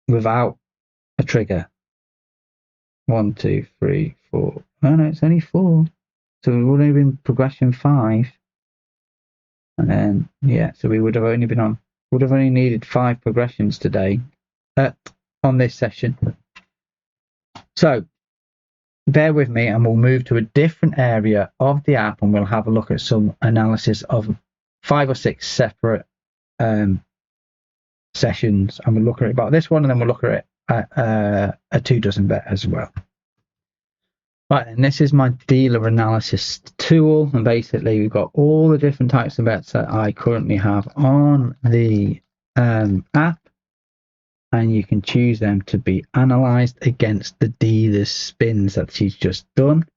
without a trigger. 1, 2, 3, 4. No, it's only 4. So we would have been progression 5. And then, yeah, so we would have only needed 5 progressions today on this session. So bear with me and we'll move to a different area of the app and we'll have a look at some analysis of 5 or 6 separate sessions, and we'll look at it about this one, and then we'll look at it at a 2 dozen bet as well. Right, and this is my dealer analysis tool, and basically we've got all the different types of bets that I currently have on the app, and you can choose them to be analysed against the dealer's spins that she's just done.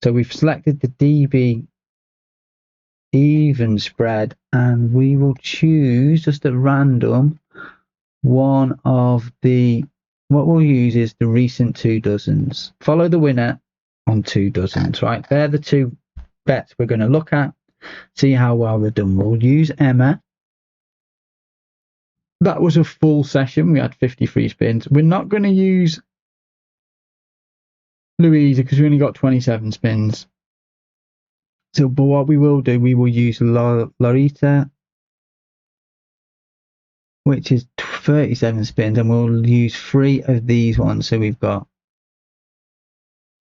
So we've selected the DB even spread, and we will choose just at random one of the, what we'll use is the recent 2 dozens. Follow the winner on 2 dozens, right? They're the 2 bets we're going to look at, see how well they're done. We'll use Emma. That was a full session. We had 53 spins. We're not going to use Louisa because we only got 27 spins. So, but what we will do, we will use Lorita, which is 37 spins, and we'll use 3 of these ones. So we've got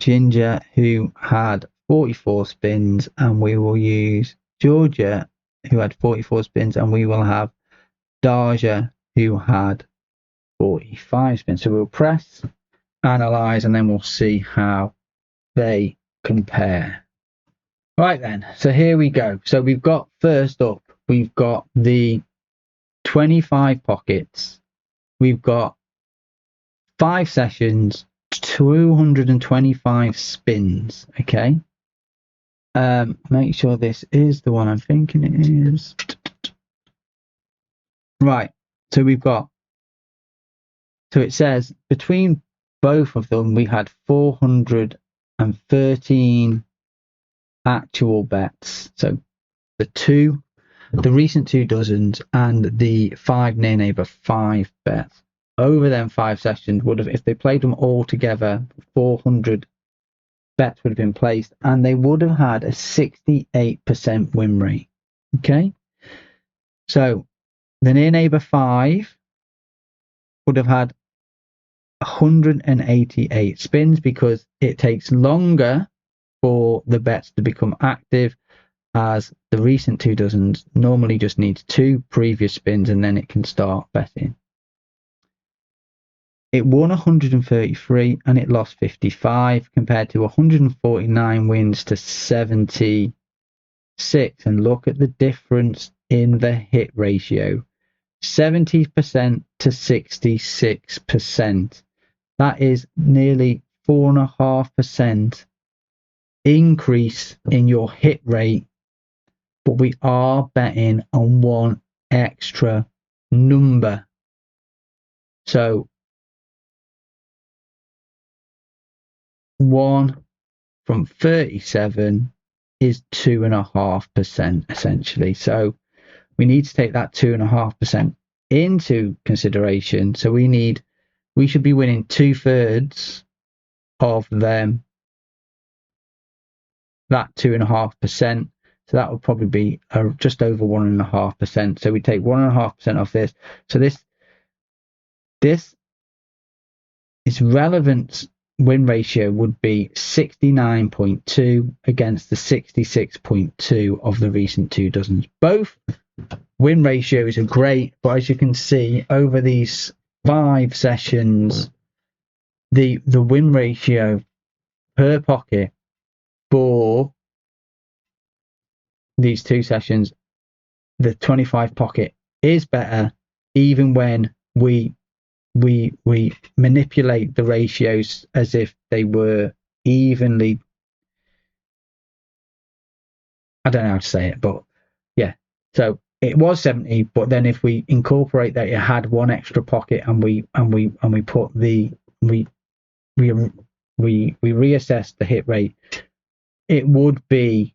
Ginger, who had 44 spins, and we will use Georgia, who had 44 spins, and we will have Darja, who had 45 spins. So we'll press analyze, and then we'll see how they compare. Right then, so here we go. So we've got, first up, we've got the 25 pockets. We've got 5 sessions, 225 spins. Okay. Make sure this is the one I'm thinking it is. Right. So we've got, so it says between both of them we had 413 actual bets. So the recent 2 dozens and the 5 Near Neighbour 5 bets over them 5 sessions would have, if they played them all together, 400 bets would have been placed, and they would have had a 68% win rate. Okay, so the Near Neighbour 5 would have had 188 spins because it takes longer for the bets to become active, as the recent 2 dozens normally just needs 2 previous spins and then it can start betting. It won 133 and it lost 55 compared to 149 wins to 76. And look at the difference in the hit ratio. 70% to 66%. That is nearly 4.5% increase in your hit rate, but we are betting on 1 extra number. So 1 from 37 is 2.5% essentially. So we need to take that 2.5% into consideration. So we should be winning 2/3 of them, that 2.5%. So that would probably be just over 1.5%. So we take 1.5% off this. So this its relevant win ratio would be 69.2 against the 66.2 of the recent 2 dozens. Both win ratios are great, but as you can see over these 5 sessions, the win ratio per pocket for these 2 sessions, the 25 pocket is better, even when we manipulate the ratios as if they were evenly. I don't know how to say it, but yeah. So it was 70, but then if we incorporate that it had one extra pocket, and we put the we reassess the hit rate, it would be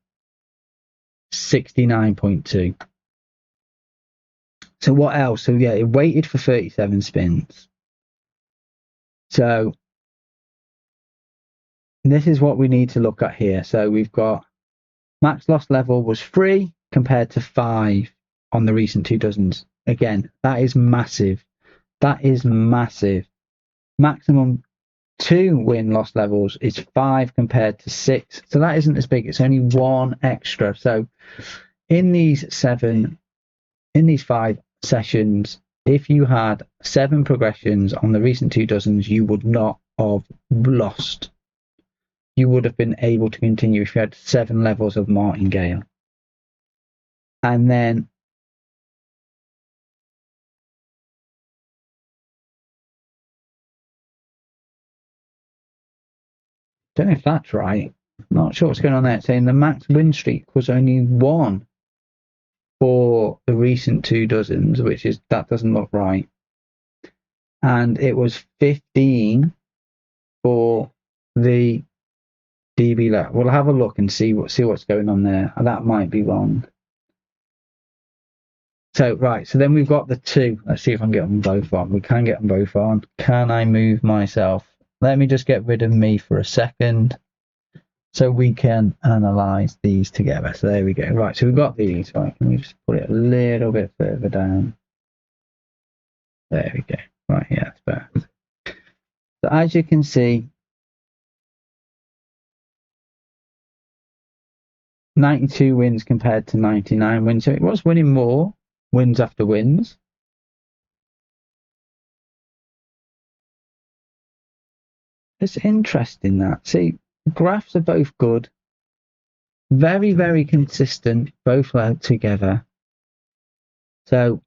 69.2. So what else? So yeah, it waited for 37 spins. So this is what we need to look at here. So we've got max loss level was 3 compared to 5 on the recent 2 dozens. Again, that is massive. That is massive. Maximum 2 win-loss levels is 5 compared to 6. So that isn't as big. It's only 1 extra. So in these 5 sessions, if you had 7 progressions on the recent 2 dozens, you would not have lost. You would have been able to continue if you had 7 levels of martingale. And then don't know if that's right. I'm not sure what's going on there. It's saying the max win streak was only 1 for the recent 2 dozens, which is, that doesn't look right. And it was 15 for the DB level. We'll have a look and see what's going on there. That might be wrong. So right, so then we've got the 2. Let's see if I can get them both on. We can get them both on. Can I move myself? Let me just get rid of me for a second so we can analyze these together. So there we go. Right, so we've got these. Right, can we just put it a little bit further down? There we go. Right, yeah, that's better. So as you can see, 92 wins compared to 99 wins. So it was winning more wins after wins. It's interesting that. See, graphs are both good. Very, very consistent, both out together. So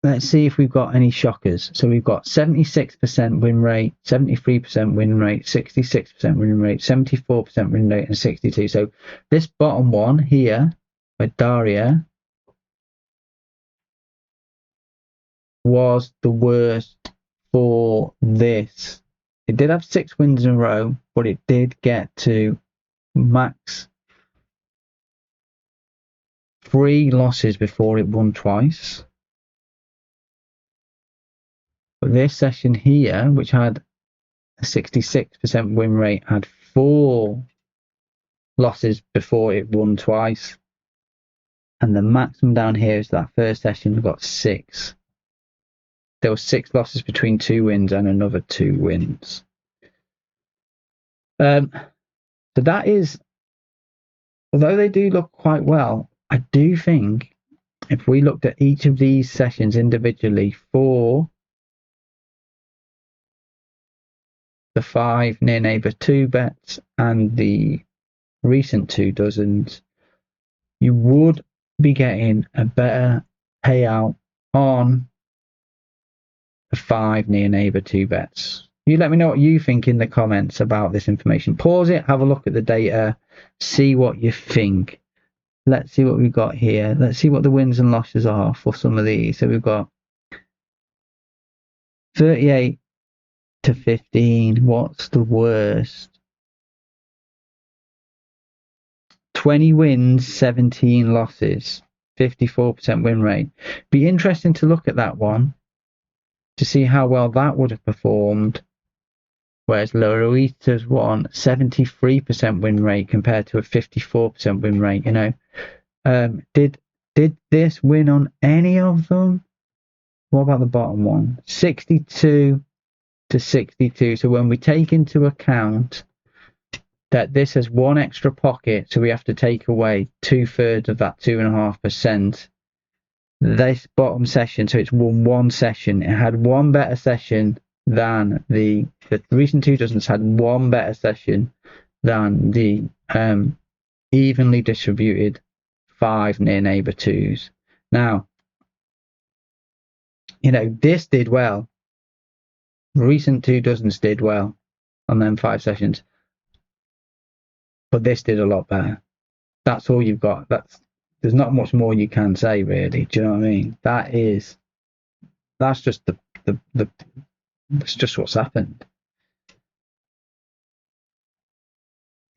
let's see if we've got any shockers. So we've got 76% win rate, 73% win rate, 66% win rate, 74% win rate, and 62. So this bottom one here, by Daria, was the worst for this. It did have 6 wins in a row, but it did get to max 3 losses before it won twice. But this session here, which had a 66% win rate, had 4 losses before it won twice. And the maximum down here is that first session got 6. There were 6 losses between 2 wins and another 2 wins. So that is, although they do look quite well, I do think if we looked at each of these sessions individually for the 5 Near Neighbour 2 bets and the recent 2 dozens, you would be getting a better payout on the 5 Near Neighbour 2 bets. You let me know what you think in the comments about this information. Pause it, have a look at the data, see what you think. Let's see what we've got here. Let's see what the wins and losses are for some of these. So we've got 38 to 15. What's the worst? 20 wins, 17 losses, 54% win rate. Be interesting to look at that one to see how well that would have performed. Whereas Lorita's won 73% win rate compared to a 54% win rate. You know, did this win on any of them? What about the bottom one? 62 to 62. So when we take into account that this has 1 extra pocket, so we have to take away 2/3 of that 2.5%. This bottom session, so it's won 1 session. It had 1 better session than the recent 2 dozens had 1 better session than the evenly distributed 5 Near Neighbour 2s. Now, you know, this did well. Recent 2 dozens did well on them 5 sessions, but this did a lot better. That's all you've got. There's not much more you can say, really. Do you know what I mean? That's just that's just what's happened.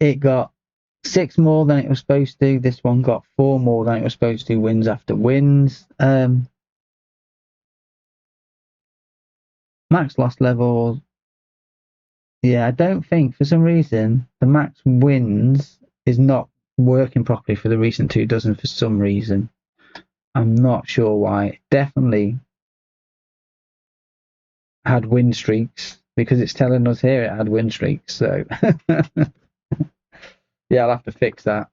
It got 6 more than it was supposed to. This one got 4 more than it was supposed to. Wins after wins. Max loss level. Yeah, I don't think for some reason the max wins is not working properly for the recent 2 dozen for some reason. I'm not sure why. Definitely had win streaks because it's telling us here it had win streaks. So yeah, I'll have to fix that.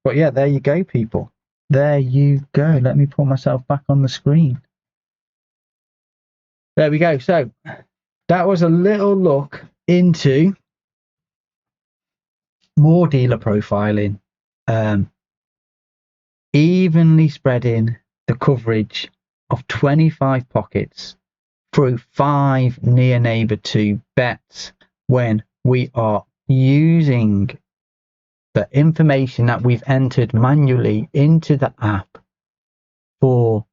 But yeah, there you go, people. There you go. Let me put myself back on the screen. There we go. So that was a little look into more dealer profiling, evenly spreading the coverage of 25 pockets through 5 Near Neighbour 2 bets when we are using the information that we've entered manually into the app for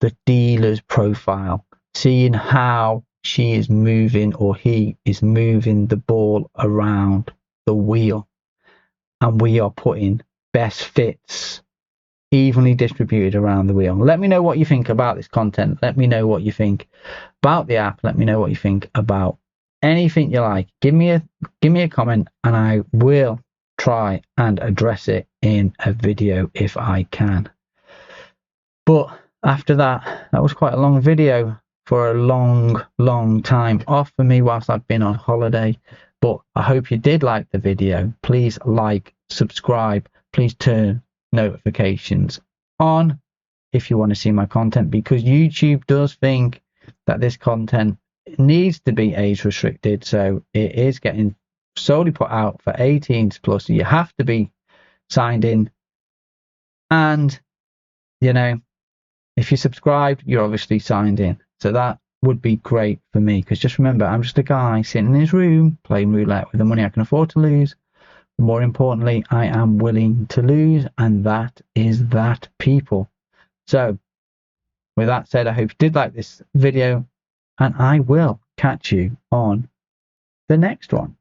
the dealer's profile, seeing how she is moving or he is moving the ball around the wheel, and we are putting best fits evenly distributed around the wheel. Let me know what you think about this content. Let me know what you think about the app. Let me know what you think about anything you like. Give me a comment and I will try and address it in a video if I can. But after that was quite a long video for a long time off for me whilst I've been on holiday. But I hope you did like the video. Please like, subscribe, please turn notifications on if you want to see my content, because YouTube does think that this content needs to be age restricted, so it is getting solely put out for 18s plus. You have to be signed in, and you know, if you're subscribed, you're obviously signed in, so that would be great for me, because just remember, I'm just a guy sitting in his room playing roulette with the money I can afford to lose. More importantly, I am willing to lose, and that is that, people. So with that said, I hope you did like this video, and I will catch you on the next one.